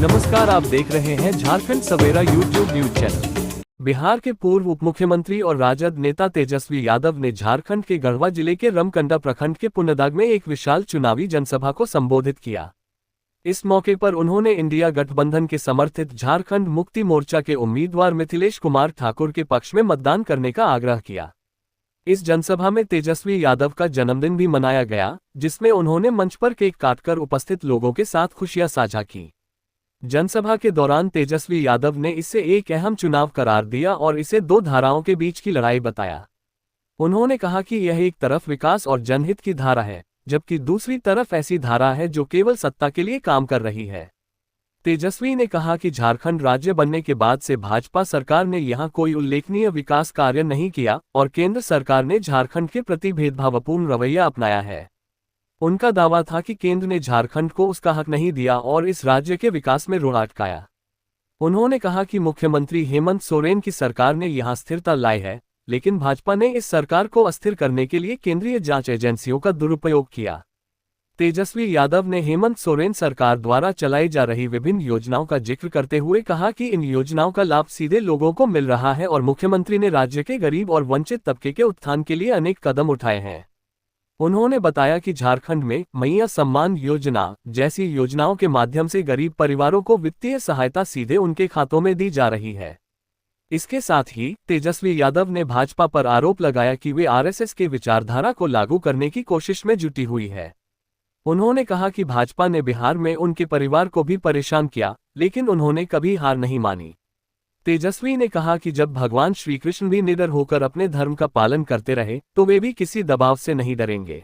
नमस्कार, आप देख रहे हैं झारखंड सवेरा यूट्यूब न्यूज चैनल। बिहार के पूर्व उप मुख्यमंत्री और राजद नेता तेजस्वी यादव ने झारखंड के गढ़वा जिले के रमकंडा प्रखंड के पुनदाग में एक विशाल चुनावी जनसभा को संबोधित किया। इस मौके पर उन्होंने इंडिया गठबंधन के समर्थित झारखंड मुक्ति मोर्चा के उम्मीदवार मिथिलेश कुमार ठाकुर के पक्ष में मतदान करने का आग्रह किया। इस जनसभा में तेजस्वी यादव का जन्मदिन भी मनाया गया, जिसमें उन्होंने मंच पर केक काटकर उपस्थित लोगों के साथ खुशियां साझा की। जनसभा के दौरान तेजस्वी यादव ने इसे एक अहम चुनाव करार दिया और इसे दो धाराओं के बीच की लड़ाई बताया। उन्होंने कहा कि यह एक तरफ विकास और जनहित की धारा है, जबकि दूसरी तरफ ऐसी धारा है जो केवल सत्ता के लिए काम कर रही है। तेजस्वी ने कहा कि झारखंड राज्य बनने के बाद से भाजपा सरकार ने यहां कोई उल्लेखनीय विकास कार्य नहीं किया और केंद्र सरकार ने झारखंड के प्रति भेदभावपूर्ण रवैया अपनाया है। उनका दावा था कि केंद्र ने झारखंड को उसका हक नहीं दिया और इस राज्य के विकास में रोड़ अटकाया। उन्होंने कहा कि मुख्यमंत्री हेमंत सोरेन की सरकार ने यहां स्थिरता लाई है, लेकिन भाजपा ने इस सरकार को अस्थिर करने के लिए केंद्रीय जांच एजेंसियों का दुरुपयोग किया। तेजस्वी यादव ने हेमंत सोरेन सरकार द्वारा चलाई जा रही विभिन्न योजनाओं का जिक्र करते हुए कहा कि इन योजनाओं का लाभ सीधे लोगों को मिल रहा है और मुख्यमंत्री ने राज्य के गरीब और वंचित तबके के उत्थान के लिए अनेक कदम उठाए हैं। उन्होंने बताया कि झारखंड में मैया सम्मान योजना जैसी योजनाओं के माध्यम से गरीब परिवारों को वित्तीय सहायता सीधे उनके खातों में दी जा रही है। इसके साथ ही तेजस्वी यादव ने भाजपा पर आरोप लगाया कि वे आरएसएस के विचारधारा को लागू करने की कोशिश में जुटी हुई है। उन्होंने कहा कि भाजपा ने बिहार में उनके परिवार को भी परेशान किया, लेकिन उन्होंने कभी हार नहीं मानी। तेजस्वी ने कहा कि जब भगवान श्री कृष्ण भी निडर होकर अपने धर्म का पालन करते रहे तो वे भी किसी दबाव से नहीं डरेंगे।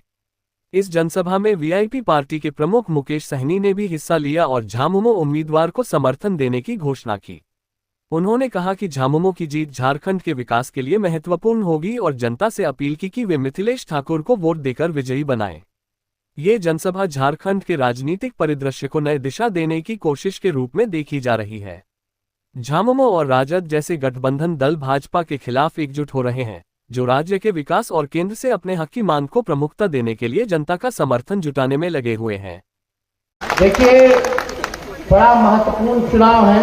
इस जनसभा में वीआईपी पार्टी के प्रमुख मुकेश सहनी ने भी हिस्सा लिया और झामुमो उम्मीदवार को समर्थन देने की घोषणा की। उन्होंने कहा कि झामुमो की जीत झारखंड के विकास के लिए महत्वपूर्ण होगी और जनता से अपील की कि वे मिथिलेश ठाकुर को वोट देकर विजयी बनाएं। ये जनसभा झारखंड के राजनीतिक परिदृश्य को नई दिशा देने की कोशिश के रूप में देखी जा रही है। झामुमो और राजद जैसे गठबंधन दल भाजपा के खिलाफ एकजुट हो रहे हैं, जो राज्य के विकास और केंद्र से अपने हक की मांग को प्रमुखता देने के लिए जनता का समर्थन जुटाने में लगे हुए हैं। देखिए, बड़ा महत्वपूर्ण चुनाव है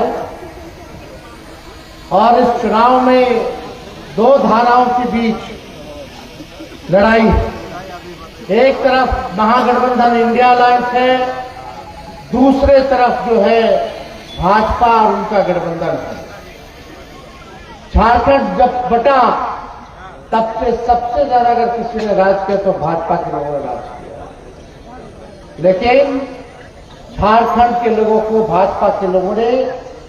और इस चुनाव में दो धाराओं के बीच लड़ाई है। एक तरफ महागठबंधन इंडिया अलायंस है, दूसरे तरफ जो है भाजपा और उनका गठबंधन है। झारखंड जब बटा तब से सबसे ज्यादा अगर किसी ने राज किया तो भाजपा के लोगों ने राज किया, लेकिन झारखंड के लोगों को भाजपा के लोगों ने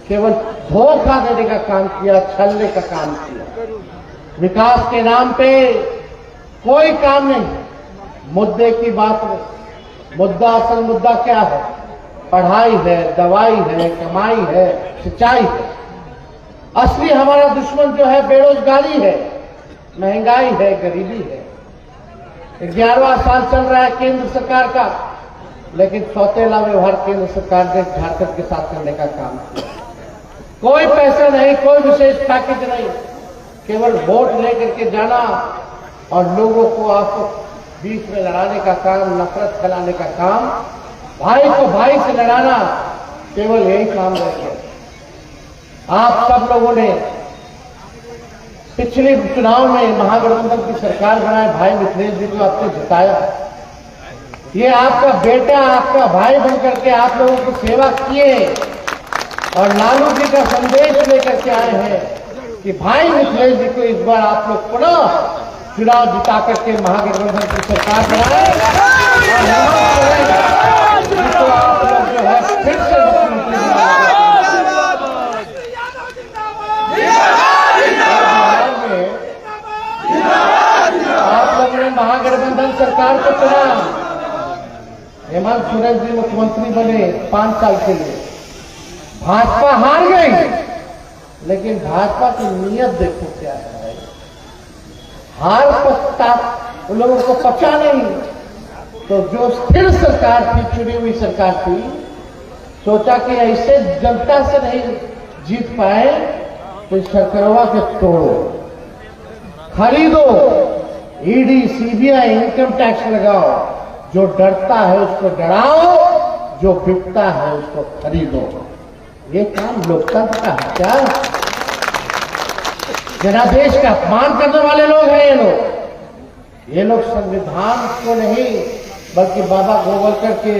केवल धोखा देने का काम किया, छलने का काम किया। विकास के नाम पे कोई काम नहीं, मुद्दे की बात नहीं। मुद्दा, असल मुद्दा क्या है? पढ़ाई है, दवाई है, कमाई है, सिंचाई है। असली हमारा दुश्मन जो है बेरोजगारी है, महंगाई है, गरीबी है। 11वां साल चल रहा है केंद्र सरकार का, लेकिन सौतेला व्यवहार केंद्र सरकार ने झारखंड के साथ करने का काम किया। कोई पैसा नहीं, कोई विशेष पैकेज नहीं, केवल वोट लेकर के जाना और लोगों को आपको बीच में लड़ाने का काम, नफरत फैलाने का काम, भाई को भाई से लड़ाना, केवल यही काम रह गया। आप सब लोगों ने पिछले चुनाव में महागठबंधन की सरकार बनाए, भाई मिथिलेश जी को आपने जिताया। ये आपका बेटा, आपका भाई बनकर के आप लोगों की सेवा किए और लालू जी का संदेश लेकर के आए हैं कि भाई मिथिलेश जी को इस बार आप लोग पुनः चुनाव जिता करके महागठबंधन की सरकार बनाए तो आप लोग जो है फिर से मुख्यमंत्री आप लोगों ने महागठबंधन सरकार को चुना। हेमंत सोरेन जी मुख्यमंत्री बने 5 साल के लिए। भाजपा हार गई, लेकिन भाजपा की नीयत देखो क्या है। हार पछता उन लोगों को पचा नहीं, तो जो स्थिर सरकार थी, चुनी हुई सरकार थी, सोचा कि ऐसे जनता से नहीं जीत पाए तो सरकारवा के तोड़ो, खरीदो, ईडी, सीबीआई, इनकम टैक्स लगाओ, जो डरता है उसको डराओ, जो बिकता है उसको खरीदो। ये काम लोकतंत्र का है क्या? जनादेश का अपमान करने वाले लोग हैं ये लोग संविधान को नहीं बल्कि बाबा गोवलकर के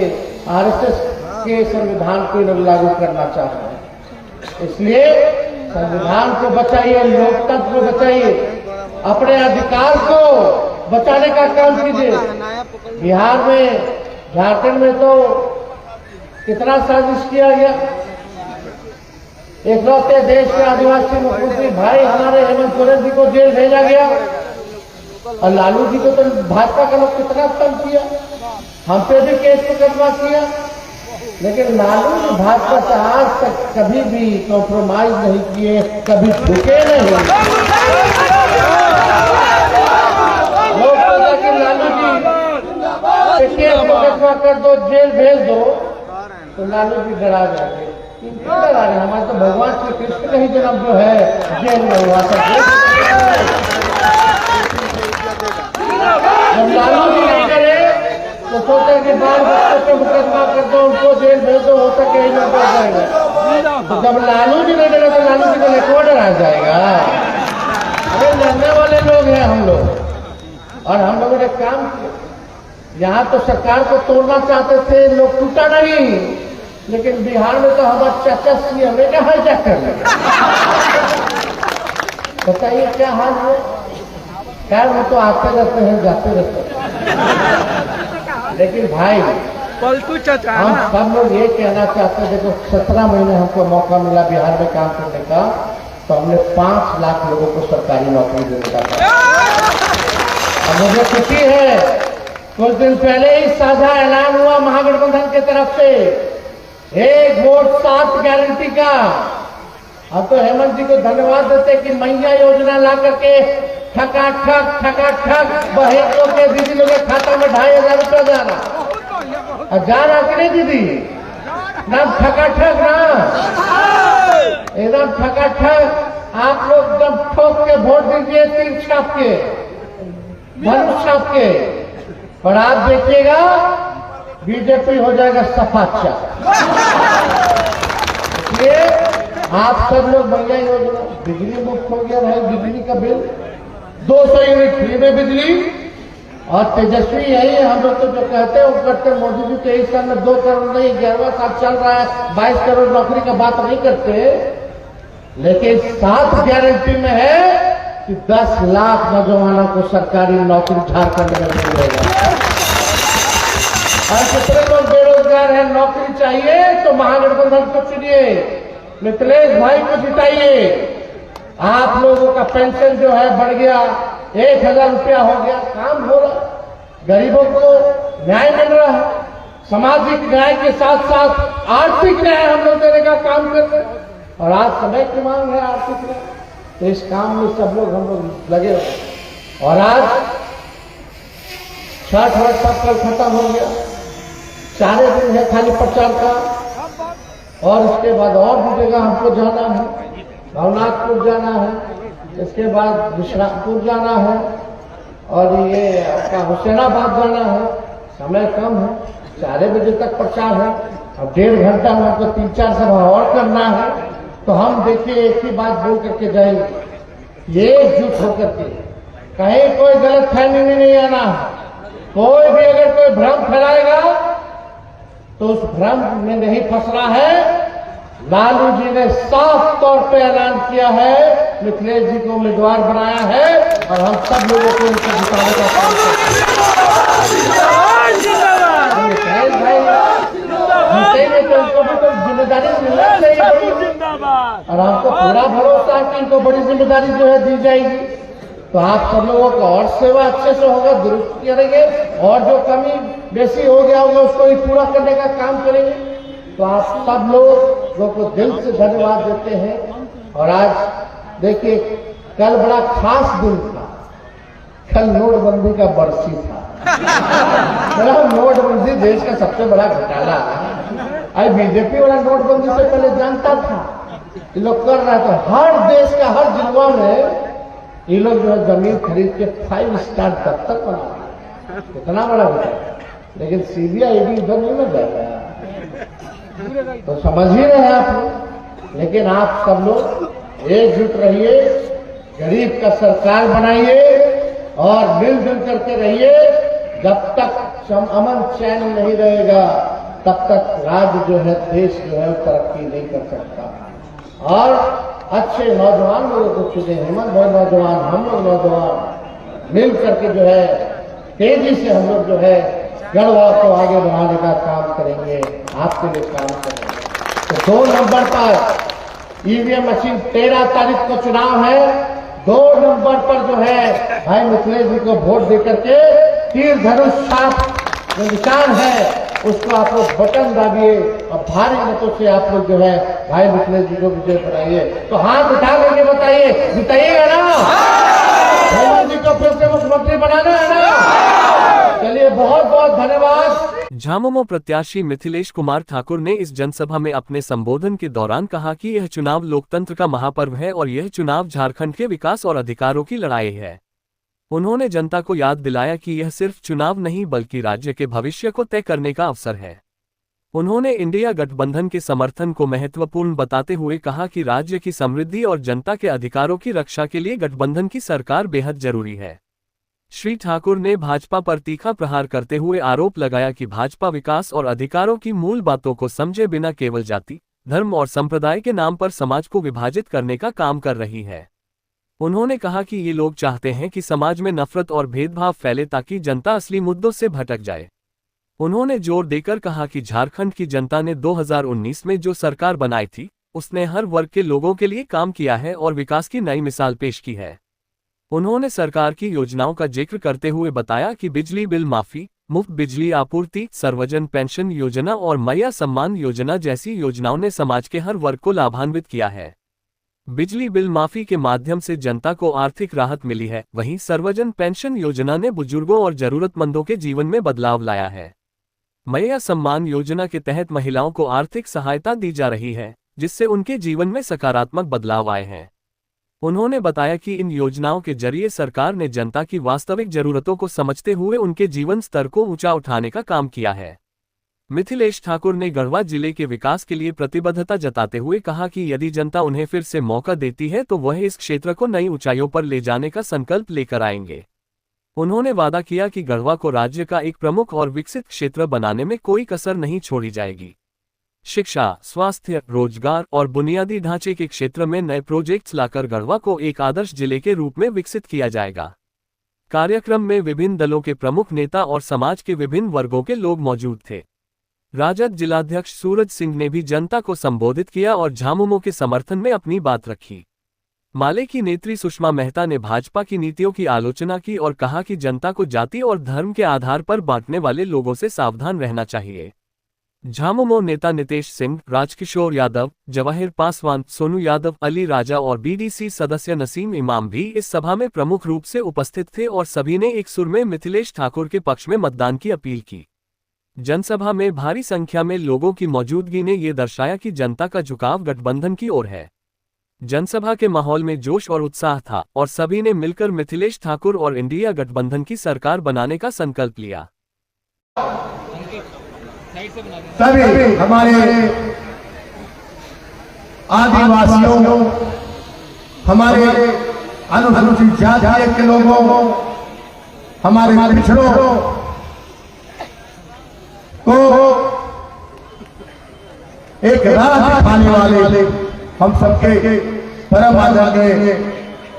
आरएसएस के संविधान को लोग लागू करना चाहते हैं। इसलिए संविधान को बचाइए, लोकतंत्र को बचाइए, अपने अधिकार को बचाने का काम कीजिए। बिहार में, झारखंड में तो कितना साजिश किया गया। इकलौते देश के आदिवासी मुख्यमंत्री भाई हमारे हेमंत सोरेन जी को जेल भेजा गया और लालू जी को तो भाजपा का लोग कितना तंग किया, हम पे भी केस मुकदमा किया, लेकिन लालू जी भाजपा से आज तक कभी भी कॉम्प्रोमाइज नहीं किए, कभी झुके नहीं। लोग सोचा कि लालू जी केस मुकदमा कर दो, जेल भेज दो, तो लालू जी डरा जाएंगे। हमारे तो भगवान श्री कृष्ण का ही जन्म जो है जेल में हुआ था। जब लालू जी नहीं करे तो सोचा कि बाल बच्चों पे मुकदमा कर दो, उनको जेल भेज दो, हो सके ही नहीं कर जाएगा। तो जब लालू जी नहीं डरे तो लालू जी को लेकर डरा जाएगा। अरे लड़ने वाले लोग हैं हम लोग, और हम लोगों ने काम किया। यहाँ तो सरकार को तोड़ना चाहते थे लोग, टूटा नहीं, लेकिन बिहार में तो हमारा चाचा सीएम ने हाईजैक कर लिया। बताइए क्या हाल है? खैर वो तो आते रहते हैं, जाते रहते हैं, लेकिन भाई पलटू चाचा हम सब लोग ये कहना चाहते हैं, देखो 17 महीने हमको मौका मिला बिहार में काम करने का, तो हमने 5 लाख लोगों को सरकारी नौकरी देने का था। और मुझे खुशी है, कुछ दिन पहले ही साझा ऐलान हुआ महागठबंधन की तरफ से, 1 वोट 7 गारंटी का। अब तो हेमंत जी को धन्यवाद देते कि मैया योजना ला करके ठकाठक बहनों के दीदी लोगों के खाता में 2500 रुपया जाना, और जा रहा कि नहीं दीदी? ना ठकाठक ना, एकदम ठकाठक। आप लोग एकदम ठोक के वोट दीजिए, तीर छाप के, धनुष छाप के, और आप देखिएगा बीजेपी हो जाएगा सफाचा। इसलिए आप सब लोग मैया योजना, बिजली मुफ्त हो गया है, बिजली का बिल 200 यूनिट फ्री में बिजली, और तेजस्वी यही हम लोग तो जो कहते हैं वो करते। मोदी जी 23 साल में 2 करोड़ नहीं, 11वां साल चल रहा है, 22 करोड़ नौकरी का बात नहीं करते, लेकिन 7 गारंटी में है कि 10 लाख नौजवानों को सरकारी नौकरी झारखंड में मिलेगा। और कितने लोग बेरोजगार हैं, नौकरी चाहिए तो महागठबंधन को चुनिए, मिथिलेश भाई को जिताइए। आप लोगों का पेंशन जो है बढ़ गया, 1000 रुपया हो गया, काम हो रहा, गरीबों को न्याय मिल रहा है। सामाजिक न्याय के साथ साथ आर्थिक न्याय हम लोग देने का काम कर रहे हैं, और आज समय की मांग है आर्थिक न्याय, तो इस काम में सब लोग हम लोग लगे हुए। और आज 60 वर्ष तक कल खत्म हो गया, 4 दिन है खाली प्रचार का, और इसके बाद और भी जगह हमको जाना है, भवनाथपुर जाना है, इसके बाद विश्रामपुर जाना है, और ये आपका हुसैनाबाद जाना है। समय कम है, 4 बजे तक प्रचार है, अब 1.5 घंटा में हमको 3-4 सभा और करना है। तो हम देखिए एक ही बात बोल करके जाएंगे, ये एकजुट होकर के, कहीं कोई गलत फहमी में नहीं आना है। कोई भी अगर कोई भ्रम फैलाएगा तो उस भ्रम में नहीं फंसना है। लालू जी ने साफ तौर पे ऐलान किया है, मिथिलेश जी को उम्मीदवार बनाया है, और हम सब लोगों को उनको जिताने का काम करेंगे। तो उनको भी तो जिम्मेदारी मिलना चाहिए, और हमको पूरा भरोसा है कि इनको बड़ी जिम्मेदारी जो है दी जाएगी। तो आप सब लोगों का और सेवा अच्छे से होगा, दुरुस्त करेंगे, और जो कमी बेसी हो गया होगा उसको भी पूरा करने का काम करेंगे। तो आप सब लोगों को दिल से धन्यवाद देते हैं। और आज देखिए, कल बड़ा खास दिन था, कल नोटबंदी का बरसी था। नोटबंदी देश का सबसे बड़ा घोटाला है। अरे बीजेपी वाला नोटबंदी से पहले जानता था, ये लोग कर रहा था। हर देश का हर जिला में ये लोग जो है जमीन खरीद के 5 स्टार दफ्तर बना, कितना बड़ा घोटाला। लेकिन सीबीआई भी इधर नहीं लग जाएगा, तो समझ ही रहे हैं आप लोग। लेकिन आप सब लोग एकजुट रहिए, गरीब का सरकार बनाइए और मिलजुल करके रहिए। जब तक अमन चैन नहीं रहेगा तब तक राज्य जो है, देश जो है तरक्की नहीं कर सकता। और अच्छे नौजवान लोगों को चुने, हेमंत भाई नौजवान, हम लोग नौजवान मिल करके जो है तेजी से हम लोग जो है गढ़वा को आगे बढ़ाने का काम करेंगे, आपके लिए काम करेंगे। तो 2 नंबर पर ईवीएम मशीन 13 तारीख को चुनाव है। 2 नंबर पर जो है भाई मिथिलेश जी को वोट देकर के तीर धनुष साफ जो निशान है उसको आप लोग बटन दाबिए और भारी मतों से आप लोग जो है भाई मिथिलेश जी को विजय बनाइए। तो हाथ उठा करके बताइए, जिताइएगा ना? हेमंत जी को फिर से मुख्यमंत्री बनाना है ना? चलिए, बहुत बहुत धन्यवाद। झामुमो प्रत्याशी मिथिलेश कुमार ठाकुर ने इस जनसभा में अपने संबोधन के दौरान कहा कि यह चुनाव लोकतंत्र का महापर्व है और यह चुनाव झारखंड के विकास और अधिकारों की लड़ाई है। उन्होंने जनता को याद दिलाया कि यह सिर्फ चुनाव नहीं बल्कि राज्य के भविष्य को तय करने का अवसर है। उन्होंने इंडिया गठबंधन के समर्थन को महत्वपूर्ण बताते हुए कहा कि राज्य की समृद्धि और जनता के अधिकारों की रक्षा के लिए गठबंधन की सरकार बेहद जरूरी है। श्री ठाकुर ने भाजपा पर तीखा प्रहार करते हुए आरोप लगाया कि भाजपा विकास और अधिकारों की मूल बातों को समझे बिना केवल जाति, धर्म और संप्रदाय के नाम पर समाज को विभाजित करने का काम कर रही है। उन्होंने कहा कि ये लोग चाहते हैं कि समाज में नफरत और भेदभाव फैले ताकि जनता असली मुद्दों से भटक जाए। उन्होंने जोर देकर कहा कि झारखंड की जनता ने 2019 में जो सरकार बनाई थी, उसने हर वर्ग के लोगों के लिए काम किया है और विकास की नई मिसाल पेश की है। उन्होंने सरकार की योजनाओं का जिक्र करते हुए बताया कि बिजली बिल माफी, मुफ्त बिजली आपूर्ति, सर्वजन पेंशन योजना और मैया सम्मान योजना जैसी योजनाओं ने समाज के हर वर्ग को लाभान्वित किया है। बिजली बिल माफी के माध्यम से जनता को आर्थिक राहत मिली है, वहीं सर्वजन पेंशन योजना ने बुजुर्गों और जरूरतमंदों के जीवन में बदलाव लाया है। मैया सम्मान योजना के तहत महिलाओं को आर्थिक सहायता दी जा रही है, जिससे उनके जीवन में सकारात्मक बदलाव आए हैं। उन्होंने बताया कि इन योजनाओं के जरिए सरकार ने जनता की वास्तविक जरूरतों को समझते हुए उनके जीवन स्तर को ऊंचा उठाने का काम किया है। मिथिलेश ठाकुर ने गढ़वा जिले के विकास के लिए प्रतिबद्धता जताते हुए कहा कि यदि जनता उन्हें फिर से मौका देती है तो वह इस क्षेत्र को नई ऊंचाइयों पर ले जाने का संकल्प लेकर आएंगे। उन्होंने वादा किया कि गढ़वा को राज्य का एक प्रमुख और विकसित क्षेत्र बनाने में कोई कसर नहीं छोड़ी जाएगी। शिक्षा, स्वास्थ्य, रोजगार और बुनियादी ढांचे के क्षेत्र में नए प्रोजेक्ट्स लाकर गढ़वा को एक आदर्श जिले के रूप में विकसित किया जाएगा। कार्यक्रम में विभिन्न दलों के प्रमुख नेता और समाज के विभिन्न वर्गों के लोग मौजूद थे। राजद जिलाध्यक्ष सूरज सिंह ने भी जनता को संबोधित किया और झामुमो के समर्थन में अपनी बात रखी। माले की नेत्री सुषमा मेहता ने भाजपा की नीतियों की आलोचना की और कहा कि जनता को जाति और धर्म के आधार पर बांटने वाले लोगों से सावधान रहना चाहिए। झामुमो नेता नितेश सिंह, राजकिशोर यादव, जवाहिर पासवान, सोनू यादव, अली राजा और बीडीसी सदस्य नसीम इमाम भी इस सभा में प्रमुख रूप से उपस्थित थे और सभी ने एक सुर में मिथिलेश ठाकुर के पक्ष में मतदान की अपील की। जनसभा में भारी संख्या में लोगों की मौजूदगी ने ये दर्शाया कि जनता का झुकाव गठबंधन की ओर है। जनसभा के माहौल में जोश और उत्साह था और सभी ने मिलकर मिथिलेश ठाकुर और इंडिया गठबंधन की सरकार बनाने का संकल्प लिया। सभी हमारे आदिवासियों, हमारे अनुसूचित जाति के लोगों, हमारे पिछड़ों को एक राह दिखाने वाले हम सबके परम आदरणीय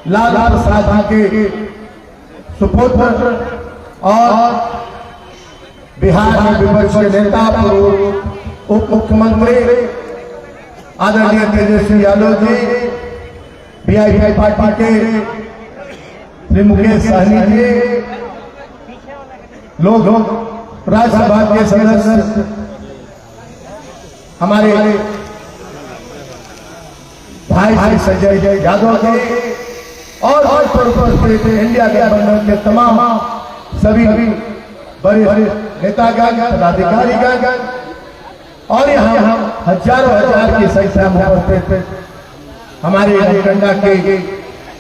लाल प्रसाद जी के सुपुत्र और बिहार में विपक्ष के नेता उप मुख्यमंत्री आदरणीय तेजस्वी यादव जी, वीआईपी पार्टी के श्री मुकेश सहनी जी, लोग राज्यसभा के सदस्य हमारे भाई संजय यादव जी और इंडिया गठबंधन के तमाम सभी बड़े नेतागण, पदाधिकारीगण और यहाँ हजारों हजार की संख्या में उपस्थित हमारे रमकंडा के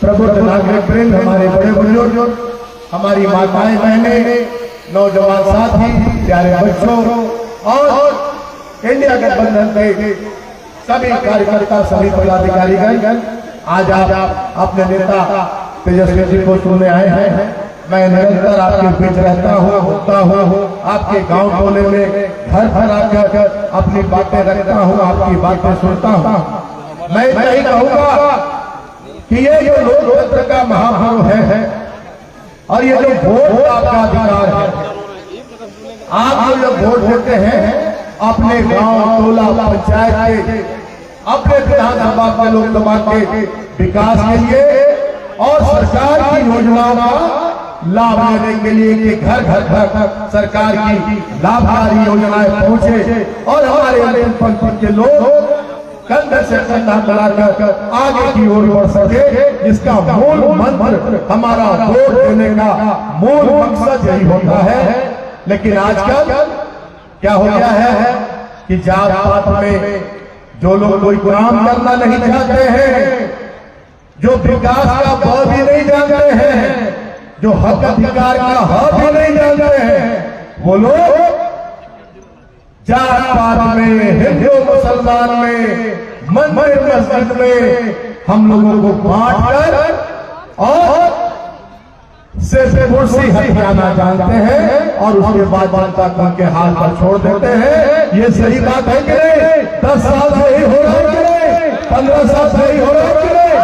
प्रबुद्ध नागरिक वृंद, हमारे बड़े बुजुर्ग, हमारी माताएं बहनें, नौजवान साथी, प्यारे बच्चों और इंडिया गठबंधन के सभी कार्यकर्ता, सभी पदाधिकारीगण, आज आप अपने नेता तेजस्वी जी को सुनने आए हैं। मैं निरंतर आपके बीच रहता हूँ, होता हूँ, आपके गांव टोले में घर घर आकर अपनी बातें रखता हूँ, आपकी बातें सुनता हूँ। मैं यही कहूँगा कि ये जो लोकतंत्र का महापर्व है और ये जो वोट आपका अधिकार है, आप जो वोट देते हैं अपने गांव, टोला, पंचायत के, अपने विधानसभा के, लोकसभा के विकास के लिए और सरकार की योजनाओं का लाभ लेने के लिए कि घर घर तक सरकार की लाभकारी योजनाएं पहुंचे और हमारे अंतिम पंक्ति के लोग कंधे से कंधा मिलाकर आगे की ओर बढ़ सके। जिसका मूल मंत्र, हमारा वोट देने का मूल मकसद यही होता है। लेकिन आजकल क्या हो गया है कि जात पात में जो लोग कोई काम करना नहीं चाहते हैं, जो विकास का ब भी नहीं जानते हैं, जो हक अधिकार का ह भी नहीं जानते हैं, वो लोग जात पात में, हिंदू मुसलमान में, मंदिर मस्जिद में हम लोगों को बांट कर और सिर्फ कुर्सी हथियाना जानते हैं और उसके बाद जनता को उनके हाथ पर छोड़ देते हैं। ये सही बात है कि नहीं? 10 साल से ही हो रहा है कि नहीं? 15 साल से ही हो रहा है कि नहीं?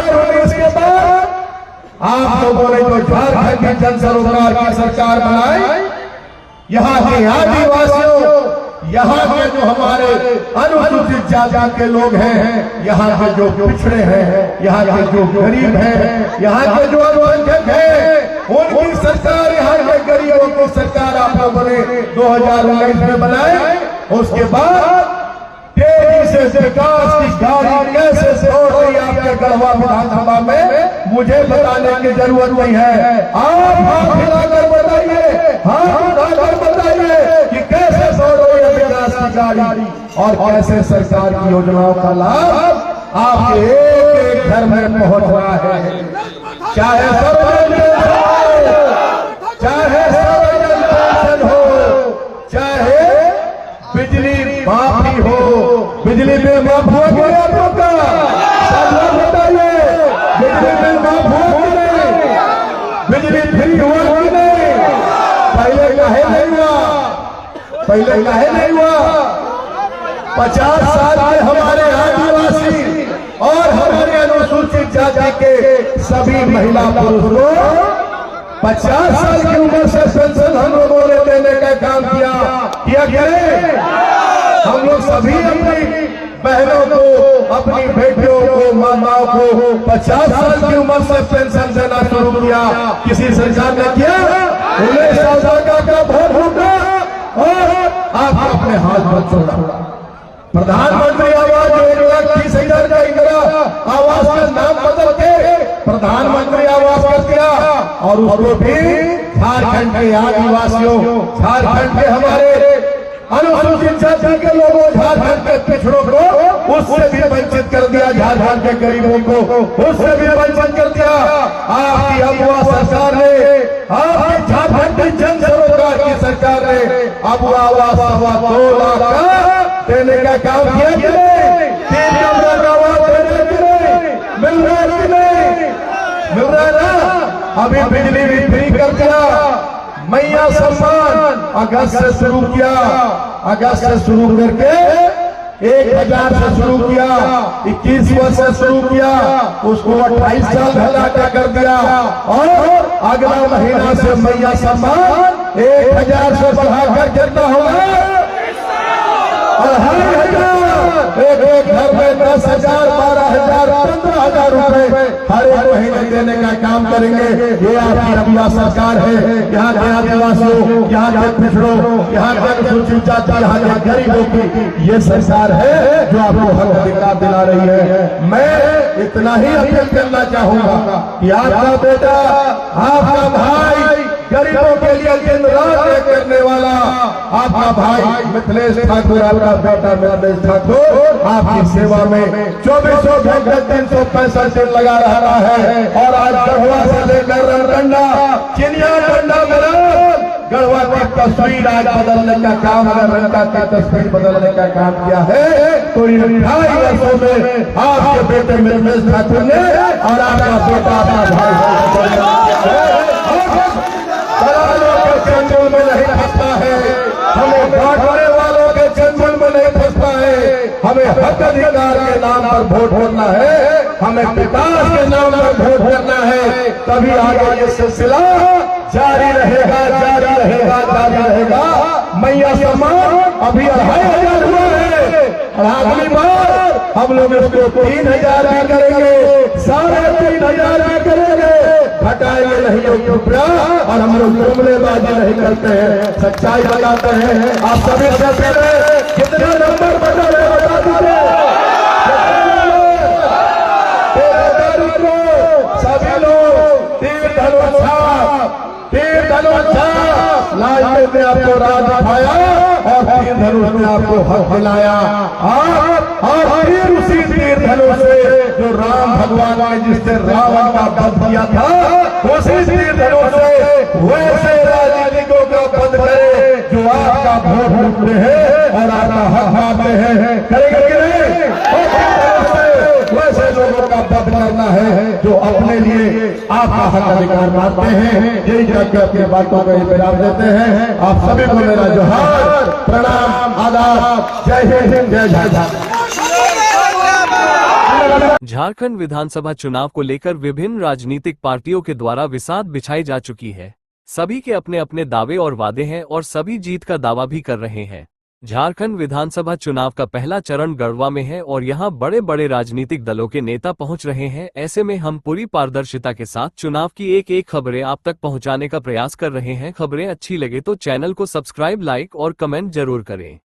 और इसके बाद आप लोगों ने जो झारखंड की जन सरोकार की सरकार बनाई, यहाँ के आदिवासियों, यहाँ के जो हमारे अनुसूचित जाति के लोग हैं, यहाँ के जो पिछड़े हैं, यहाँ के जो गरीब हैं, यहाँ के जो अल्पसंख्यक हैं, उनकी सरकार, यहाँ के गरीबों की सरकार आप लोगों ने 2019 में बनाई। उसके बाद तेजी से विकास की गाड़ी कैसे दौड़ रही है आपके गढ़वा विधानसभा में, मुझे बताने की जरूरत नहीं है। आप हाथ हिलाकर बताइए, हाथ उठाकर बताइए कि कैसे दौड़ रही है विकास की गाड़ी और कैसे सरकार की योजनाओं का लाभ आपके एक घर में पहुंच रहा है। चाहे सर्वजन हो, चाहे सर्वजन पेंशन हो, चाहे बिजली माफी हो, बिजली में माफ हुआ कि नहीं आप लोग का? सब लोग बताइए, बिजली में माफ हुआ कि नहीं? बिजली फ्री हुआ कि नहीं? पहले काहे नहीं हुआ? पहले काहे नहीं हुआ? 50 साल में हमारे आदिवासी और हमारे अनुसूचित जाति के सभी महिला पुरुष को 50 साल की उम्र से पेंशन हम लोगों ने देने का काम किया क्या? हम लोग सभी अपनी बहनों को, अपनी बेटियों को, माताओं को 50 साल की उम्र से पेंशन देना शुरू किया। किसी सरकार ने किया? उन्हें सादा का भोट फूटा और आप अपने हाथ पर छोड़ा। प्रधानमंत्री आवास 1,30,000 का इंदिरा आवास का नाम बदल के प्रधानमंत्री आवास कर दिया और उसको भी झारखंड के आदिवासियों, झारखंड के हमारे अनुसूचित जाति के लोगों, झारखंड के पिछड़ों को उससे भी वंचित कर दिया, झारखंड के गरीबों को उससे भी वंचित कर दिया। आपकी अगुआ सरकार ने, आपकी झारखंड की जन सरोकार की सरकार ने अगुआ आवास 2 लाख का देने का काम किया कि नहीं? 3 कमरा का आवास देने कि नहीं? मिल रहा है कि नहीं? मिल रहा है ना? अभी बिजली भी फ्री कर दिया। मैया सम्मान अगस्त से शुरू किया, अगस्त से शुरू करके 1,000 से शुरू किया, 21 वर्ष से शुरू किया, उसको 28 साल घटाकर कर दिया और अगला महीना से मैया सम्मान 1,000 से बढ़ाकर कितना होगा? 2,500। एक घर में 10,000, 12,000, 15,000 रुपए हर एक महीने देने का काम करेंगे। ये आपकी अगुआ सरकार है। यहाँ के आदिवासियों, यहाँ के पिछड़ों, यहाँ के अनुसूचित जाति, यहाँ के गरीबों की ये सरकार है जो आपको हक अधिकार दिला रही है। मैं इतना ही अपील करना चाहूंगा कि आपका बेटा, आपका भाई, गरीबों के लिए दिन रात करने वाला आपका भाई मिथिलेश ठाकुर, आपका बेटा मिथिलेश ठाकुर आपकी सेवा में 24 घंटे 365 दिन लगा रहा है और आज गढ़वा से लेकर रमकंडा, चिनिया, डंडा, गढ़वा की तस्वीर आज बदलने का काम, अगर रंका की तस्वीर बदलने का काम किया है तो इन 2.5 वर्षों में आपके बेटे मिर्मेश ठाकुर ने और आपका बेटा अपना भाई चंचल में नहीं फंसता है, हमें बांटने वालों के चंचल में नहीं फंसता है। हमें हक अधिकार के नाम पर वोट करना है, हमें विकास के नाम पर वोट करना है, तभी आगे ये सिलसिला जारी रहेगा, जारी रहेगा, जारी रहेगा। मैया सम्मान अभी 2,500 हुआ है और अगली बार हम लोग इसको 3,000 भी करेंगे, 3,500 भी करेंगे, घटाएंगे नहीं रुपया। और हम लोग जुमलेबाजी नहीं करते हैं, सच्चाई बताते हैं। आप सभी से पहले कितने नंबर बता रहे बता दीजिए। सभी लोग तीर धनुष लाल ने आपको राज दिखाया और तीर धनुष ने आपको हक दिलाया। और फिर उसी तीर धनुष से जो राम भगवान ने जिससे रावण का वध किया था, उसी तीर धनुष से वैसे राजनीतिकों का वध करे जो आपका वोट लूटते हैं और आपका हक मांगते हैं। करेंगे कि नहीं? वैसे लोगों का वध करना है जो अपने लिए आपका हक अधिकार मांगते हैं। यही करके अपनी बातों को विराम देते हैं। आप सभी को मेरा जोहार, प्रणाम, आदाब, जय हिंद, जय झारखंड। झारखंड विधानसभा चुनाव को लेकर विभिन्न राजनीतिक पार्टियों के द्वारा विसात बिछाई जा चुकी है। सभी के अपने अपने दावे और वादे हैं और सभी जीत का दावा भी कर रहे हैं। झारखंड विधानसभा चुनाव का पहला चरण गढ़वा में है और यहां बड़े बड़े राजनीतिक दलों के नेता पहुंच रहे हैं। ऐसे में हम पूरी पारदर्शिता के साथ चुनाव की एक एक खबरें आप तक पहुंचाने का प्रयास कर रहे हैं। खबरें अच्छी लगे तो चैनल को सब्सक्राइब, लाइक और कमेंट जरूर करें।